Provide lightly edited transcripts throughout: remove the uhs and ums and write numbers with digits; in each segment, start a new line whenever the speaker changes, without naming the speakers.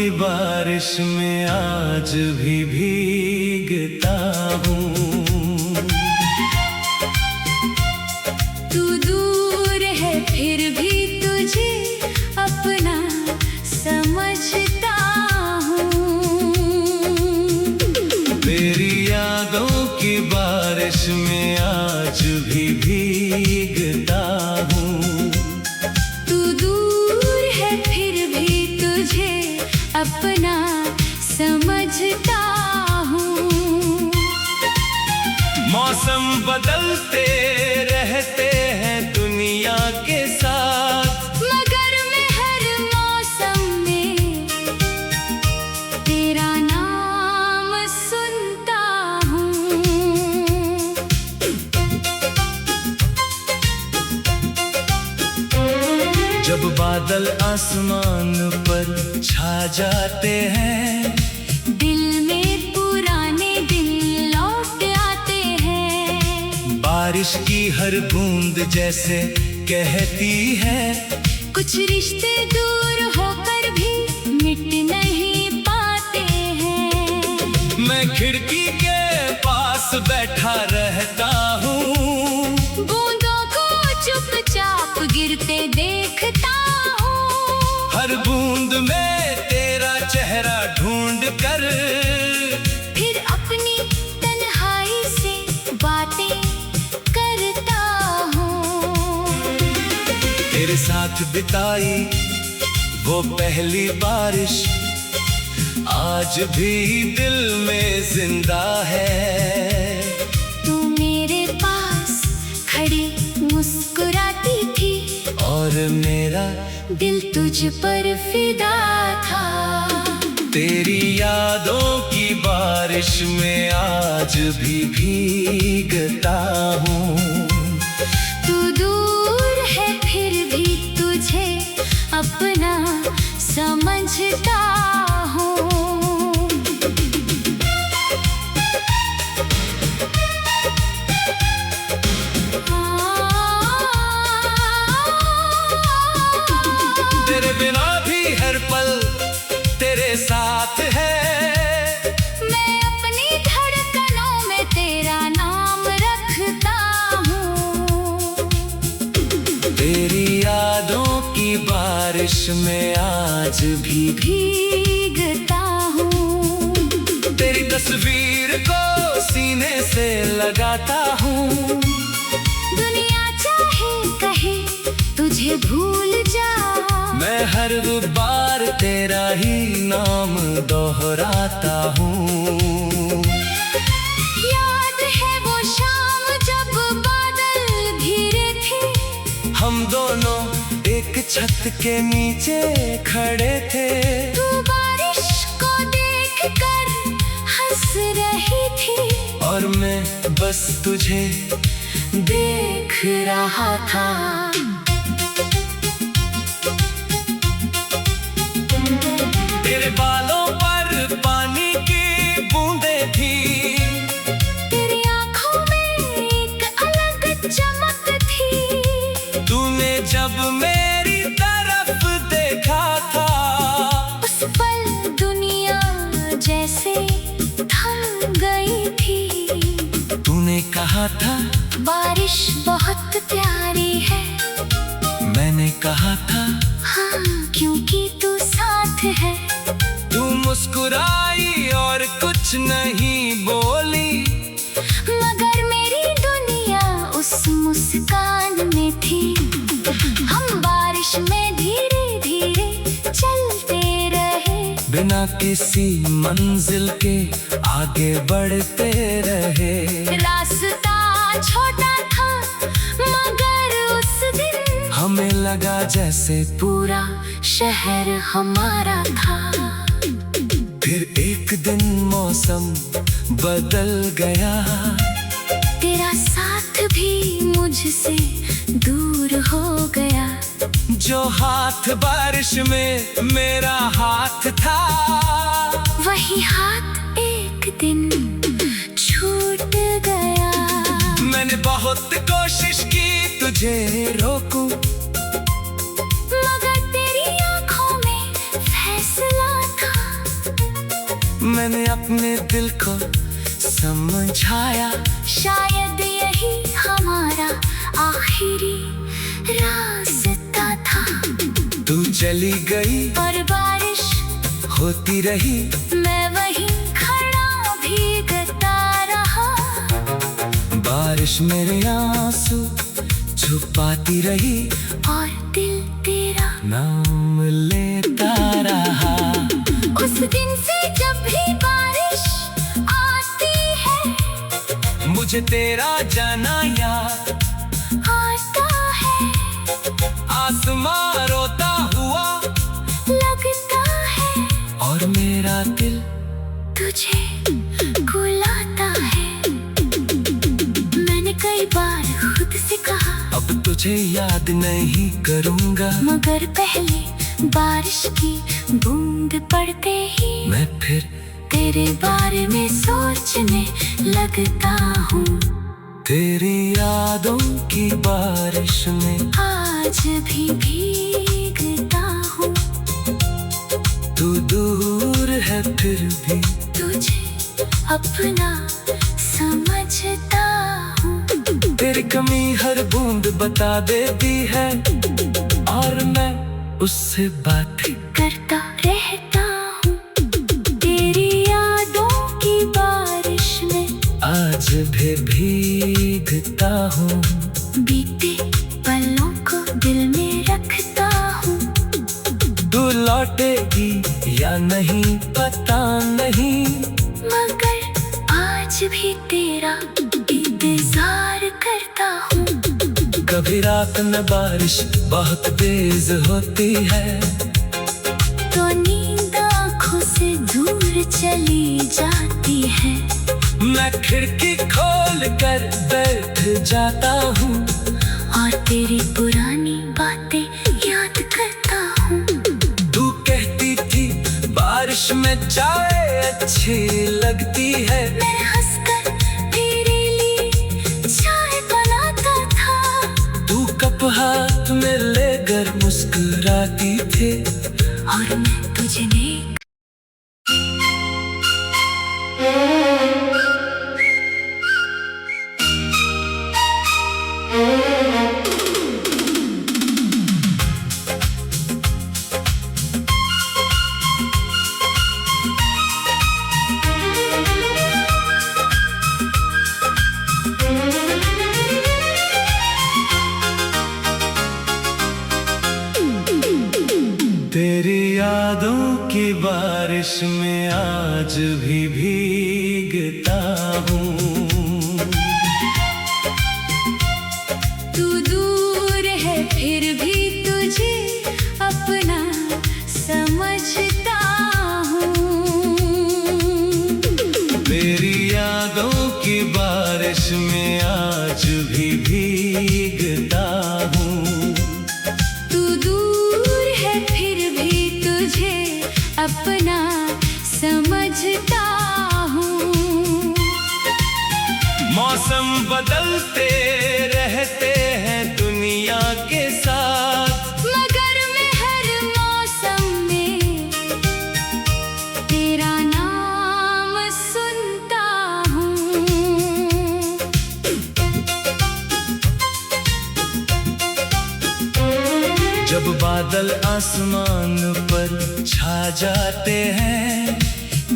की बारिश में आज भी भीगता हूँ।
तू दूर है फिर भी तुझे अपना समझता हूँ।
तेरी यादों की बारिश में आज भी भीगता हूँ।
तू दूर है फिर भी तुझे अपना समझता हूँ।
मौसम बदलते रहते हैं दुनिया के साथ,
मगर मैं हर मौसम में तेरा नाम सुनता हूँ।
जब बादल आसमान पर छा जाते हैं,
दिल में पुराने दिन लौट आते हैं।
बारिश की हर बूंद जैसे कहती है,
कुछ रिश्ते दूर होकर भी मिट नहीं पाते हैं।
मैं खिड़की के पास बैठा रहता हूँ,
बूंदों को चुपचाप गिरते देखता हूँ।
हर बूंद में तेरा चेहरा ढूंढ कर
फिर अपनी तन्हाई से बातें करता हूँ।
तेरे साथ बिताई वो पहली बारिश आज भी दिल में जिंदा है।
तू मेरे पास खड़ी मुस्कुराती थी
और मेरा
दिल तुझ पर फिदा था।
तेरी यादों की बारिश में आज भी भीगता हूँ।
तू दूर है फिर भी तुझे अपना समझता हूँ।
तेरे बिना भी हर पल तेरे साथ है,
मैं अपनी धड़कनों में तेरा नाम रखता हूँ।
तेरी यादों की बारिश में आज भी
भीगता हूँ।
तेरी तस्वीर को सीने से लगाता हूँ।
दुनिया चाहे कहे तुझे भूल जा,
मैं हर बार तेरा ही नाम दोहराता हूँ।
याद है वो शाम जब बादल घिरे थे,
हम दोनों एक छत के नीचे खड़े थे।
तू बारिश को देखकर हंस रही थी
और मैं बस तुझे
देख रहा था।
तेरे बालों पर पानी की बूंदें थी,
तेरी आंखों में एक अलग चमक थी।
तूने जब मेरी तरफ देखा था,
उस पल दुनिया जैसे थम गई थी।
तूने कहा था
बारिश बहुत प्यारी है,
मैंने कहा था
हाँ क्योंकि तू साथ है।
तू मुस्कुराई और कुछ नहीं बोली,
मगर मेरी दुनिया उस मुस्कान में थी। हम बारिश में धीरे धीरे चलते रहे,
बिना किसी मंजिल के आगे बढ़ते रहे।
रास्ता छोटा था मगर उस दिन
हमें लगा जैसे
पूरा शहर हमारा था।
फिर एक दिन मौसम बदल गया,
तेरा साथ भी मुझसे दूर हो गया।
जो हाथ बारिश में मेरा हाथ था,
वही हाथ एक दिन छूट गया।
मैंने बहुत कोशिश की तुझे रोकूं,
मगर तेरी आंखों में फैसला था।
मैंने अपने दिल को समझाया,
शायद यही हमारा आखिरी रास्ता था।
तू चली गई
और बारिश
होती रही,
मैं वहीं खड़ा भीगता रहा।
बारिश मेरे आंसू छुपाती रही,
और दिल तेरा
नाम लेता रहा।
उस दिन से जब भी बारिश आती है,
मुझे तेरा जाना याद
आता है।
आसमां रोता हुआ
लगता है,
और मेरा दिल
तुझे बुलाता है। मैंने कई बार खुद से कहा,
अब तुझे याद नहीं करूँगा,
मगर पहले बारिश की बूंद पड़ते ही
मैं फिर
तेरे बारे में सोचने लगता हूँ।
तेरी यादों की बारिश में
आज भी भीगता हूँ।
तू दूर है फिर भी
तुझे अपना समझता हूँ।
तेरी कमी हर बूंद बता देती है, और मैं उससे बातें
करता रहता हूँ। तेरी यादों की बारिश में
आज भी भीगता हूँ।
बीते पलों को दिल में रखता हूँ।
तू लौटेगी या नहीं पता नहीं,
मगर आज भी तेरा इंतजार करता हूँ।
कभी रात में बारिश बहुत तेज होती है,
तो नींद आँखों से दूर चली जाती है।
मैं खिड़की खोल कर बैठ जाता हूँ,
और तेरी पुरानी बातें याद करता हूँ।
तू कहती थी बारिश में चाय अच्छी लगती है,
मैं हंसकर तेरे लिए चाय बनाता था।
तू कप हाथ में लेकर मुस्कुराती थी,
और मैं तुझे नहीं
तेरी यादों की बारिश में आज भी भीगता हूँ।
तू दूर है फिर भी तुझे अपना समझता हूँ।
तेरी यादों की बारिश में आज भी भीगता हूँ।
तू दूर है फिर भी तुझे अपना समझता हूँ।
मौसम बदलते रहते हैं दुनिया के साथ,
मगर मैं हर मौसम में तेरा नाम सुनता हूँ।
जब बादल आसमान पर छा जाते हैं,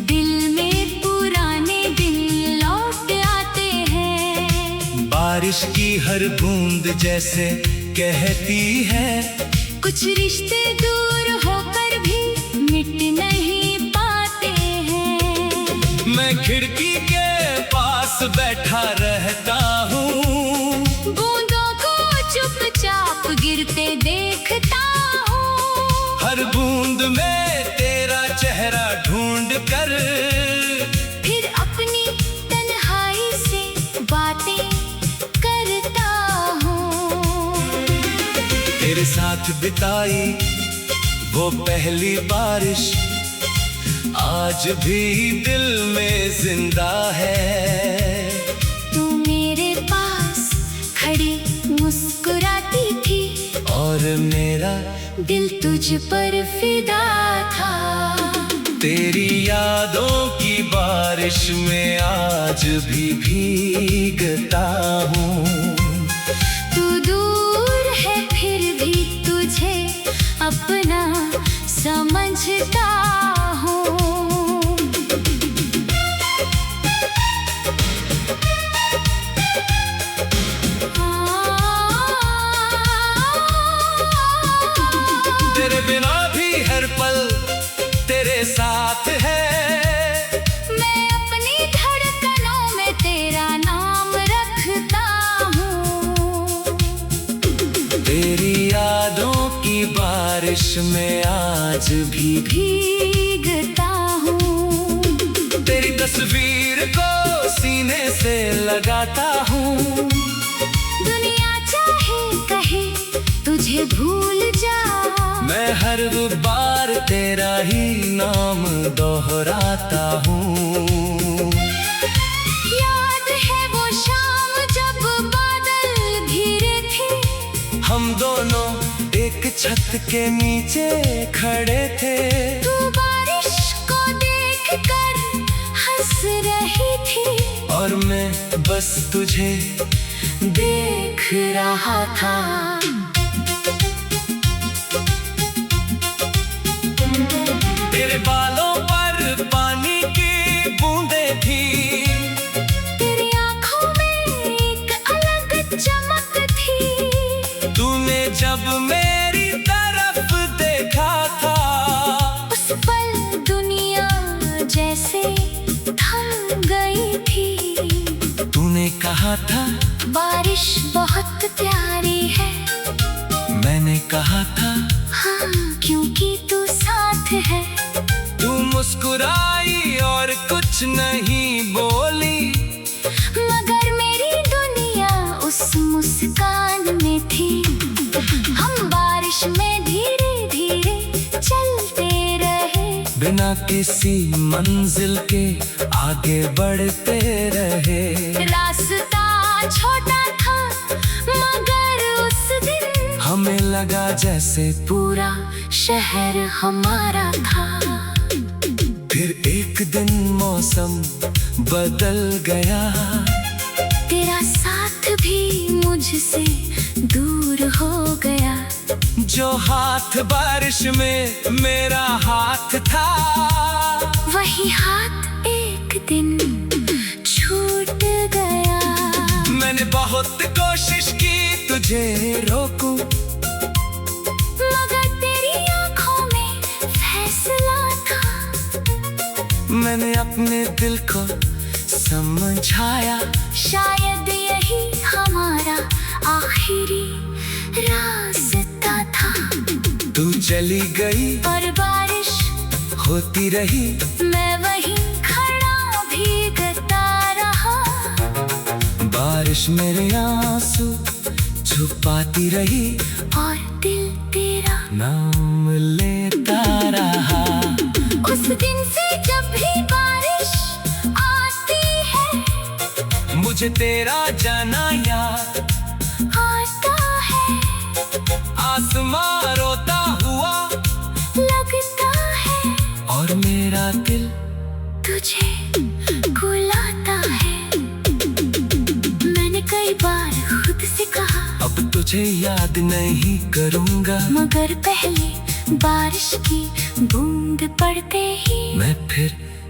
दिल में पुराने दिन लौट आते हैं।
बारिश की हर बूंद जैसे कहती है,
कुछ रिश्ते दूर होकर भी मिट नहीं पाते हैं।
मैं खिड़की के पास बैठा रहता हूँ,
बूंदों को चुपचाप गिरते देखता हूँ।
हर बूंद में तेरा चेहरा ढूंढ कर
फिर अपनी तन्हाई से बातें करता हूँ।
तेरे साथ बिताई वो पहली बारिश आज भी दिल में जिंदा है।
तू मेरे पास खड़ी मुस्कुराती थी,
और मेरा
दिल तुझ पर फिदा था।
तेरी यादों की बारिश में आज भी भीगता हूँ।
तू दूर है फिर भी तुझे अपना समझता हूँ।
तेरे बिना भी हर पल तेरे साथ है।
मैं अपनी धड़कनों में तेरा नाम रखता हूँ।
तेरी यादों की बारिश में आज भी
भीगता हूँ।
तेरी तस्वीर को सीने से लगाता हूँ।
दुनिया चाहे कहे तुझे भूल जा,
मैं हर बार तेरा ही नाम दोहराता हूँ।
याद है वो शाम जब बादल घिरे थे,
हम दोनों एक छत के नीचे खड़े थे।
तू बारिश को देखकर हंस रही थी
और मैं बस तुझे
देख रहा था।
तेरे बालों पर पानी की बूंदें थी।
तेरी आंखों में एक अलग चमक थी।
तूने जब मेरी तरफ देखा था,
उस पल दुनिया जैसे थम गई थी।
तूने कहा था
बारिश बहुत प्यारी है।
मैंने कहा था
हाँ, क्योंकि तू साथ है।
तू मुस्कुराई और कुछ नहीं बोली,
मगर मेरी दुनिया उस मुस्कान में थी। हम बारिश में धीरे धीरे चलते रहे,
बिना किसी मंजिल के आगे बढ़ते रहे।
रास्ता छोटा था मगर उस दिन
हमें लगा जैसे
पूरा शहर हमारा था।
फिर एक दिन मौसम बदल गया।
तेरा साथ भी मुझसे दूर हो गया।
जो हाथ बारिश में मेरा हाथ था,
वही हाथ एक दिन छूट गया।
मैंने बहुत कोशिश की तुझे रोकूं,
मगर तेरी आंखों में फैसला था।
मैंने अपने दिल को समझाया।
शायद यही हमारा आखिरी रास्ता था।
तू चली गई
और बारिश
होती रही,
मैं वहीं खड़ा भीगता रहा।
बारिश मेरे आंसू छुपाती रही
और दिल तेरा
नाम लेता रहा।
उस दिन से जब भी बारिश आती है,
मुझे तेरा जाना याद
आता है।
आसमां रोता हुआ
लगता है
और मेरा दिल
तुझे बुलाता है। मैंने कई बार खुद से कहा
अब तुझे याद नहीं करूँगा,
मगर पहले बारिश की बूंद पड़ते ही
मैं फिर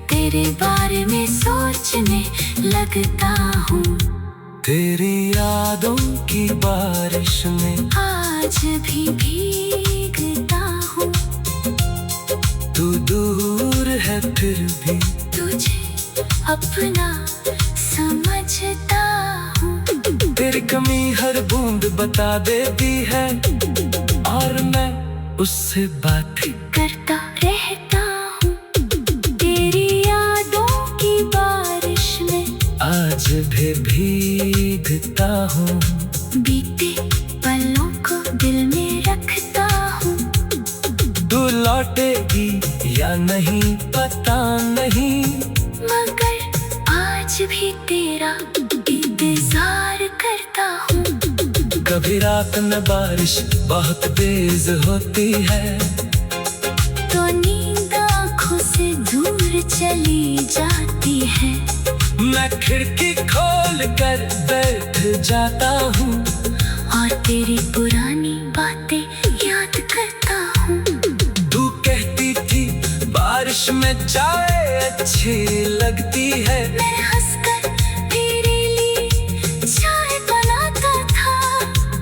तेरे बारे में सोचने लगता हूँ।
तेरी यादों की बारिश में
आज भी भीगता हूँ।
तू दूर है फिर भी
तुझे अपना समझता हूँ।
तेरी कमी हर बूंद बता देती है, और मैं उससे बातें
करता रहता हूँ। तेरी यादों की बारिश में
आज भी भीगता हूँ।
बीते पलों को दिल में रखता हूँ।
तू लौटेगी या नहीं पता नहीं,
मगर आज भी तेरा इंतजार करता हूँ।
कभी रात में बारिश बहुत तेज होती है,
तो नींद आँखों से दूर चली जाती है।
मैं खिड़की खोल कर बैठ जाता हूँ
और तेरी पुरानी बातें याद करता हूँ।
तू कहती थी बारिश में चाय अच्छी लगती है।
मैं हंसकर तेरे लिए चाय बनाता था।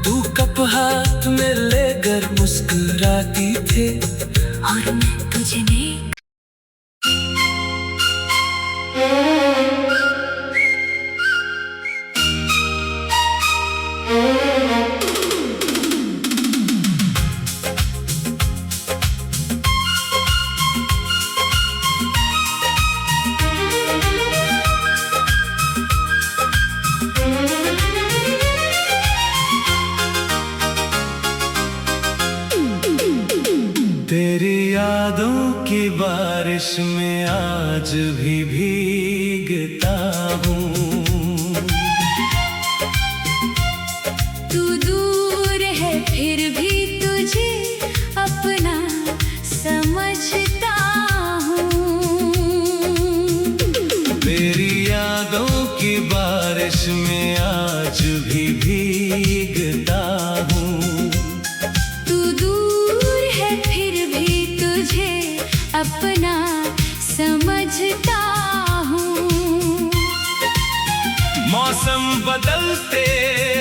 तू कप हाथ में लेकर मुस्कुराती थी
और मैं तुझे नहीं।
तेरी यादों की बारिश में आज भी भीगता हूँ।
तू दूर है फिर भी तुझे अपना समझता हूँ।
तेरी यादों की बारिश में आज भी भीगता हूँ।
अपना समझता हूँ।
मौसम बदलते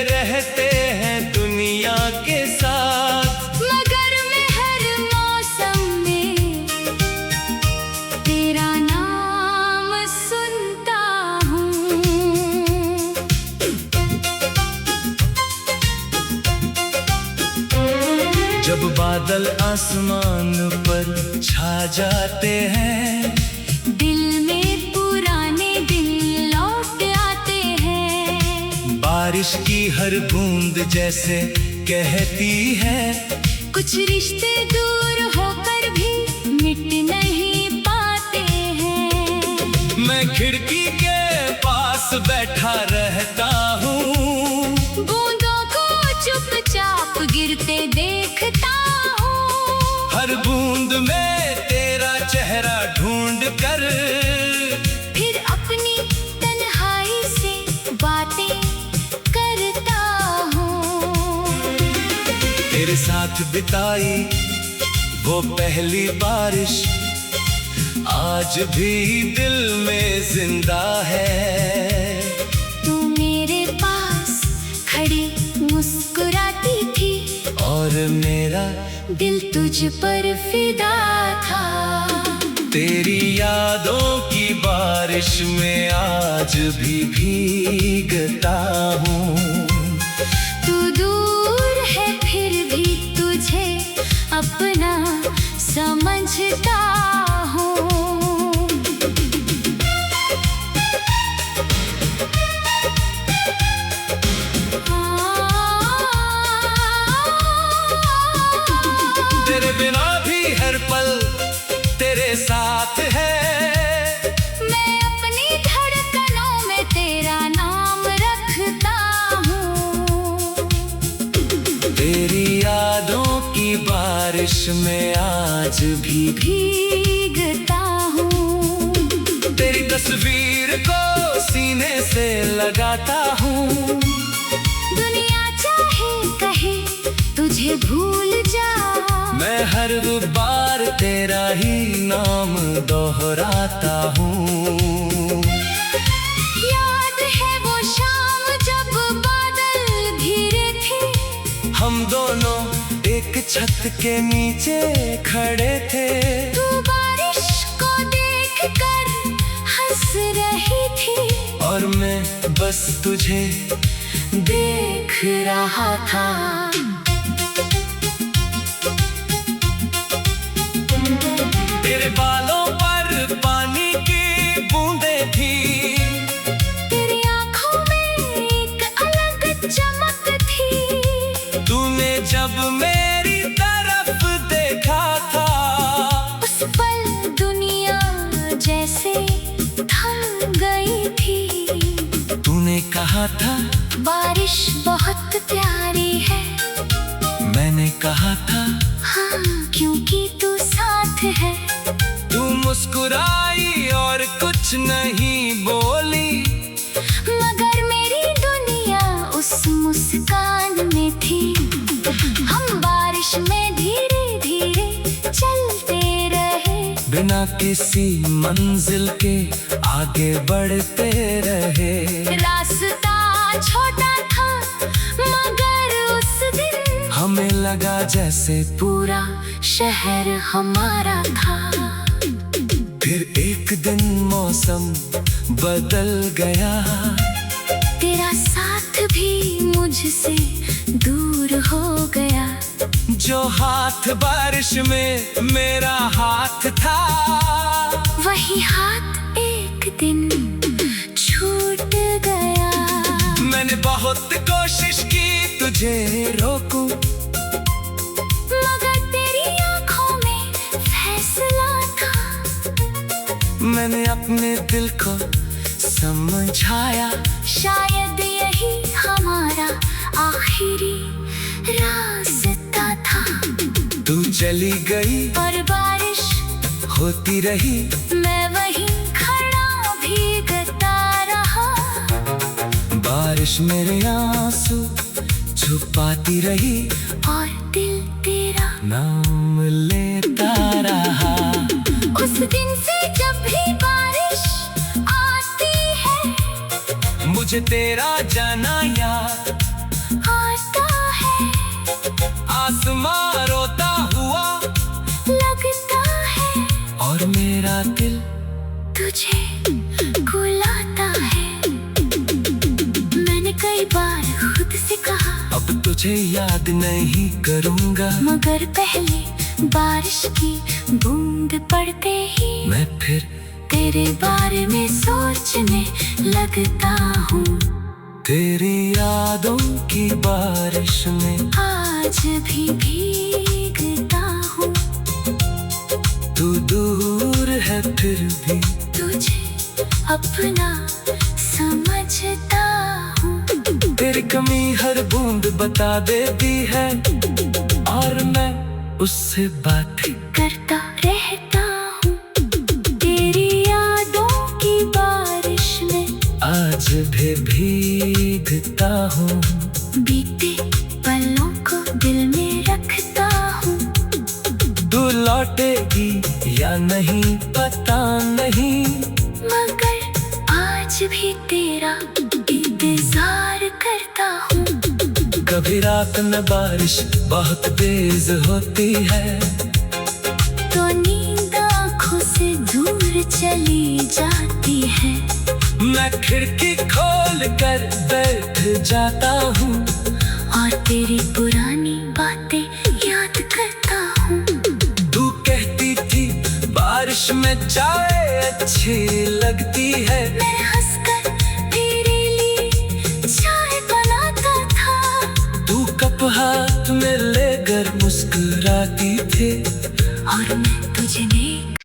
रहते हैं दुनिया के साथ,
मगर मैं हर मौसम में तेरा नाम सुनता हूँ।
जब बादल आसमान पर छा जाते हैं,
दिल में पुराने दिन लौट आते हैं।
बारिश की हर बूंद जैसे कहती है,
कुछ रिश्ते दूर होकर भी मिट नहीं पाते हैं।
मैं खिड़की के पास बैठा रहता हूँ,
बूंदों को चुपचाप गिरते देखता हूँ।
हर बूंद में तेरा चेहरा ढूंढ कर
फिर अपनी तन्हाई से बातें करता हूँ।
तेरे साथ बिताई वो पहली बारिश आज भी दिल में जिंदा है।
तू मेरे पास खड़ी मुस्कुराती थी
और मेरा
दिल तुझ पर फिदा था।
तेरी यादों की बारिश में आज भी भीगता हूँ।
तू दूर है फिर भी तुझे अपना समझता हूँ।
तेरे बिना भी हर पल तेरे साथ है।
मैं अपनी धड़कनों में तेरा नाम रखता हूँ।
तेरी यादों की बारिश में आज भी
भीगता हूँ।
तेरी तस्वीर को सीने से लगाता हूँ।
दुनिया चाहे कहे तुझे भूल जा,
मैं हर बार तेरा ही नाम दोहराता हूँ।
याद है वो शाम जब बादल घिरे थे,
हम दोनों एक छत के नीचे खड़े थे।
तू बारिश को देखकर हंस रही थी
और मैं बस तुझे
देख रहा था।
तेरे बालों पर पानी की बूंदें थी,
तेरी आंखों में एक अलग चमक थी।
तूने जब मेरी तरफ देखा था,
उस पल दुनिया जैसे थम गई थी।
तूने कहा था
बारिश बहुत प्यारी है,
मैंने कहा था
हाँ क्योंकि तू साथ है।
तू मुस्कुरा आई और कुछ नहीं बोली,
मगर मेरी दुनिया उस मुस्कान में थी। हम बारिश में धीरे धीरे चलते रहे,
बिना किसी मंजिल के आगे बढ़ते रहे।
रास्ता छोटा था मगर उस दिन
हमें लगा जैसे
पूरा शहर हमारा था।
फिर एक दिन मौसम बदल गया,
तेरा साथ भी मुझसे दूर हो गया।
जो हाथ बारिश में मेरा हाथ था,
वही हाथ एक दिन छूट गया।
मैंने बहुत कोशिश की तुझे रोकूं,
मगर तेरी आंखों में फैसला था।
मैंने अपने दिल को समझाया,
शायद यही हमारा आखिरी रास्ता था।
तू चली गई
और बारिश
होती रही,
मैं वहीं खड़ा भीगता रहा।
बारिश मेरे आंसू छुपाती रही,
और दिल तेरा
नाम लेता रहा।
उस दिन से जब भी बारिश आती है,
मुझे तेरा जाना याद
आता है।
आसमां रोता हुआ
लगता है
और मेरा दिल
तुझे बुलाता है। मैंने कई बार खुद से कहा
अब तुझे याद नहीं करूंगा,
मगर पहले बारिश की बूंद पड़ते ही
मैं फिर
तेरे बारे में सोचने लगता हूँ।
तेरी यादों की बारिश में
आज भी भीगता हूँ।
तू दूर है फिर भी
तुझे अपना समझता हूँ।
तेरी कमी हर बूंद बता देती है, और मैं उससे बात
करता रहता हूँ। तेरी यादों की बारिश में
आज भी भीगता हूँ।
बीते पलों को दिल में रखता हूँ।
तू लौटेगी या नहीं पता नहीं,
मगर आज भी तेरा इंतजार करता हूँ।
कभी रात में बारिश बहुत तेज होती है,
तो नींद आँखों से दूर चली जाती है।
मैं खिड़की खोल कर बैठ जाता हूँ,
और तेरी पुरानी बातें याद करता हूँ।
तू कहती थी बारिश में चाय अच्छी लगती है,
मैं हंसकर तेरे लिए चाय बनाता था।
तू कप हाथ में लेकर मुस्कुराती थी,
और मैं तुझे देख